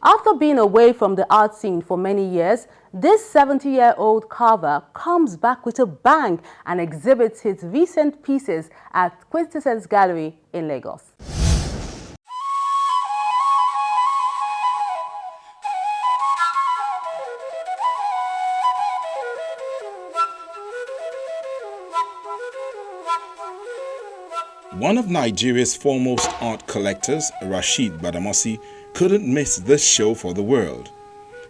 After being away from the art scene for many years, this 70-year-old carver comes back with a bang and exhibits his recent pieces at Quintessence Gallery in Lagos. One of Nigeria's foremost art collectors, RASHEED BADAMOSI, couldn't miss this show for the world.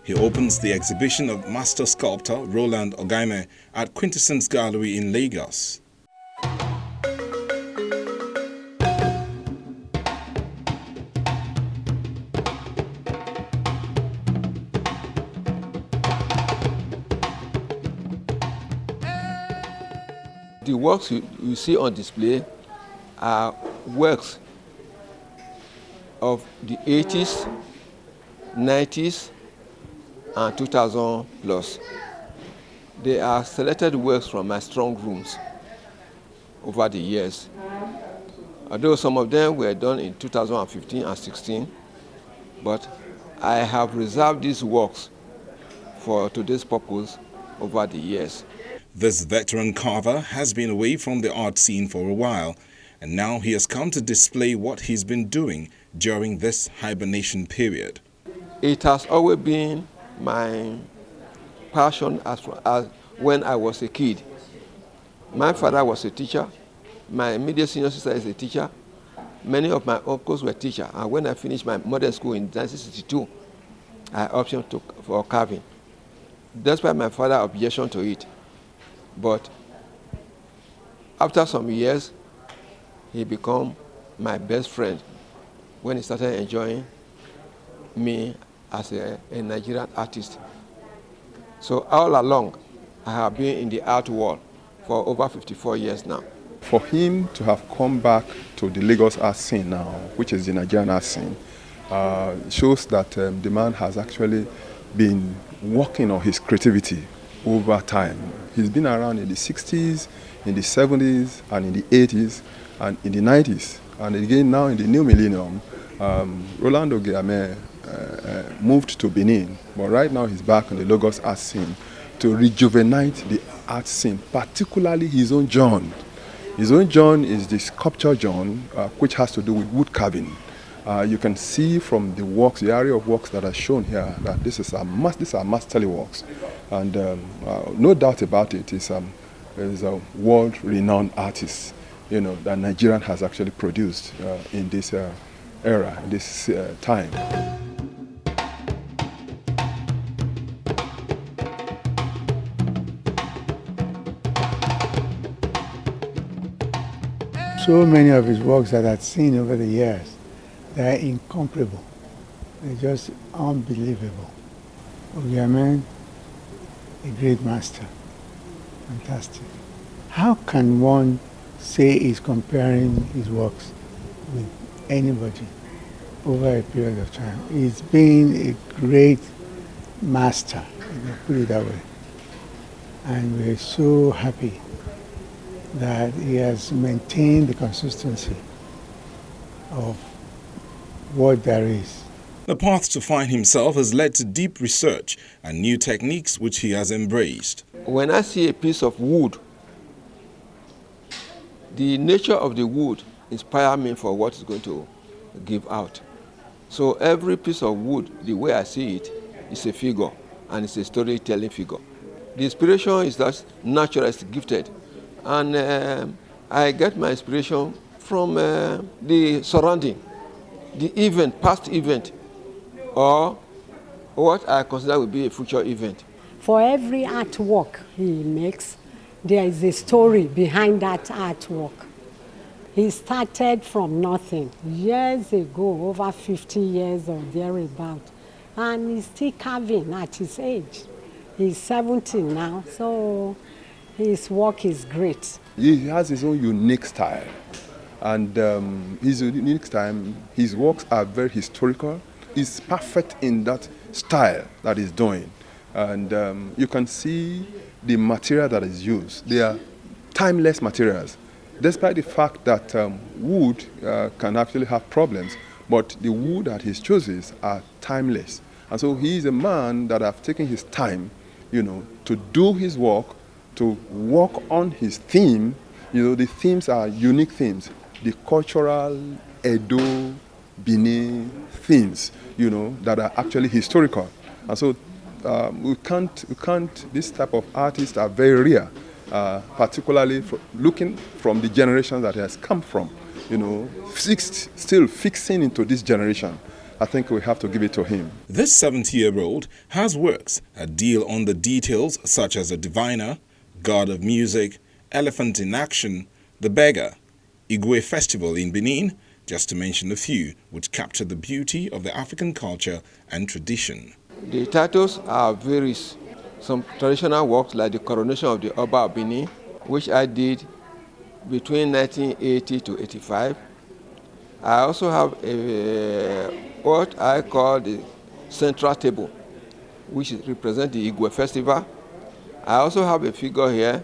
He opens the exhibition of master sculptor Roland Ogaimen at Quintessence Gallery in Lagos. The works you see on display are works of the 80s, 90s, and 2000 plus. They are selected works from my strong rooms over the years. Although some of them were done in 2015 and 16, but I have reserved these works for today's purpose over the years. This veteran carver has been away from the art scene for a while, and now he has come to display what he's been doing during this hibernation period. It has always been my passion as when I was a kid. My father was a teacher. My immediate senior sister is a teacher. Many of my uncles were teachers. And when I finished my modern school in 1962, I opted for carving. Despite my father's objection to it. But after some years, he became my best friend when he started enjoying me as a Nigerian artist. So all along, I have been in the art world for over 54 years now. For him to have come back to the Lagos art scene now, which is the Nigerian art scene, shows that the man has actually been working on his creativity over time. He's been around in the 60s, in the 70s, and in the 80s, and in the 90s. And again now in the new millennium, Roland Ogaimen moved to Benin, but right now he's back on the Lagos art scene to rejuvenate the art scene, particularly his own genre. His own genre is the sculpture genre, which has to do with wood carving. You can see from the works, the area of works that are shown here, that these are masterly works. And no doubt about it, is a world-renowned artist, that Nigerian has actually produced in this era, this time. So many of his works that I've seen over the years, they're incomparable. They're just unbelievable. Ogaimen, a great master. Fantastic. How can one say he's comparing his works with anybody over a period of time? He's been a great master, put it that way. And we're so happy that he has maintained the consistency of what there is. The path to find himself has led to deep research and new techniques which he has embraced. When I see a piece of wood, the nature of the wood inspires me for what it's going to give out. So every piece of wood, the way I see it, is a figure, and it's a storytelling figure. The inspiration is that natural, it's gifted. And I get my inspiration from the surrounding, the event, past event, or what I consider will be a future event. For every artwork he makes, there is a story behind that artwork. He started from nothing years ago, over 50 years or thereabout, and he's still carving at his age. He's 70 now, so his work is great. He has his own unique style, and his unique style, his works are very historical. He's perfect in that style that he's doing, and you can see the material that is used. They are timeless materials, despite the fact that wood can actually have problems, but the wood that he chooses are timeless. And so he is a man that have taken his time, to do his work, to work on his theme. The themes are unique themes, the cultural Edo, Benin themes, that are actually historical. And so we can't, this type of artists are very rare, particularly looking from the generation that he has come from, still fixing into this generation. I think we have to give it to him. This 70-year-old has works that deal on the details such as the diviner, god of music, elephant in action, the beggar, IGUE festival in Benin, just to mention a few, which capture the beauty of the African culture and tradition. The titles are various. Some traditional works like the coronation of the Oba of Benin, which I did between 1980 to 85. I also have what I call the central table, which represents the IGUE festival. I also have a figure here,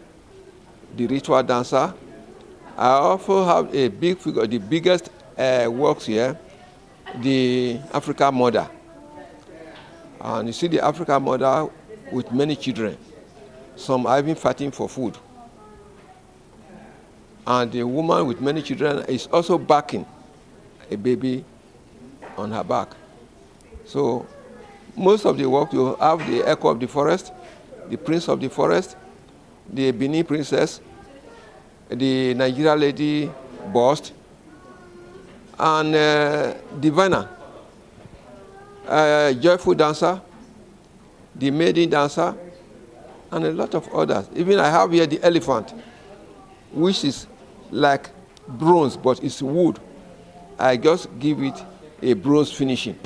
the ritual dancer. I also have a big figure, the biggest works here, the African mother. And you see the African mother with many children. Some are even fighting for food. And the woman with many children is also backing a baby on her back. So most of the work, you have the echo of the forest, the prince of the forest, the Benin princess, the Nigeria lady bust, and diviner, joyful dancer, the maiden dancer, and a lot of others. Even I have here the elephant, which is like bronze, but it's wood. I just give it a bronze finishing.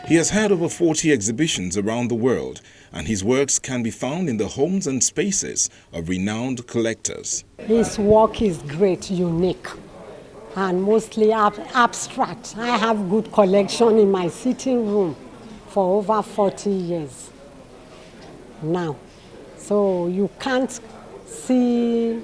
He has had over 40 exhibitions around the world, and his works can be found in the homes and spaces of renowned collectors. His work is great, unique, and mostly abstract. I have good collection in my sitting room for over 40 years now. So you can't see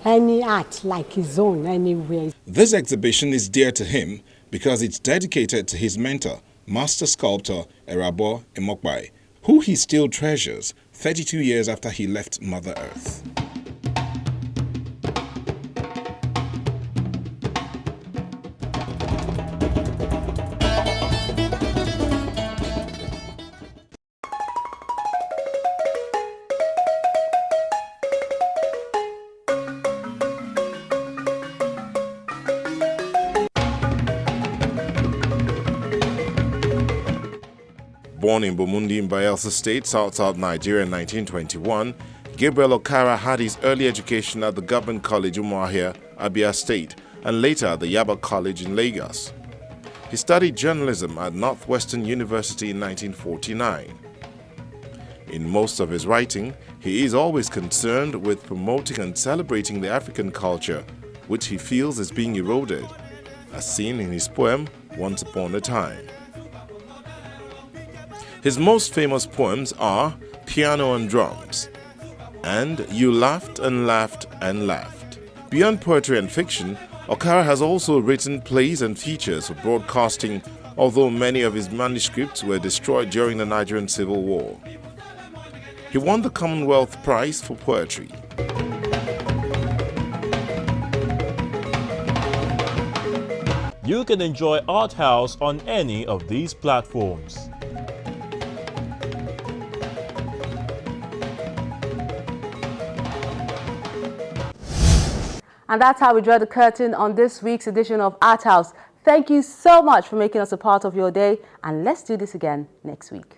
any art like his own anywhere. This exhibition is dear to him because it's dedicated to his mentor, Master Sculptor ERHABOR EMOKPAE, who he still treasures 32 years after he left Mother Earth. Born in Bomundi in Bayelsa State, South Nigeria in 1921, Gabriel Okara had his early education at the Government College Umuahia, Abia State, and later at the Yaba College in Lagos. He studied journalism at Northwestern University in 1949. In most of his writing, he is always concerned with promoting and celebrating the African culture, which he feels is being eroded, as seen in his poem, Once Upon a Time. His most famous poems are Piano and Drums and You Laughed and Laughed and Laughed. Beyond poetry and fiction, Okara has also written plays and features for broadcasting, although many of his manuscripts were destroyed during the Nigerian Civil War. He won the Commonwealth Prize for Poetry. You can enjoy Art House on any of these platforms. And that's how we draw the curtain on this week's edition of Art House. Thank you so much for making us a part of your day, and let's do this again next week.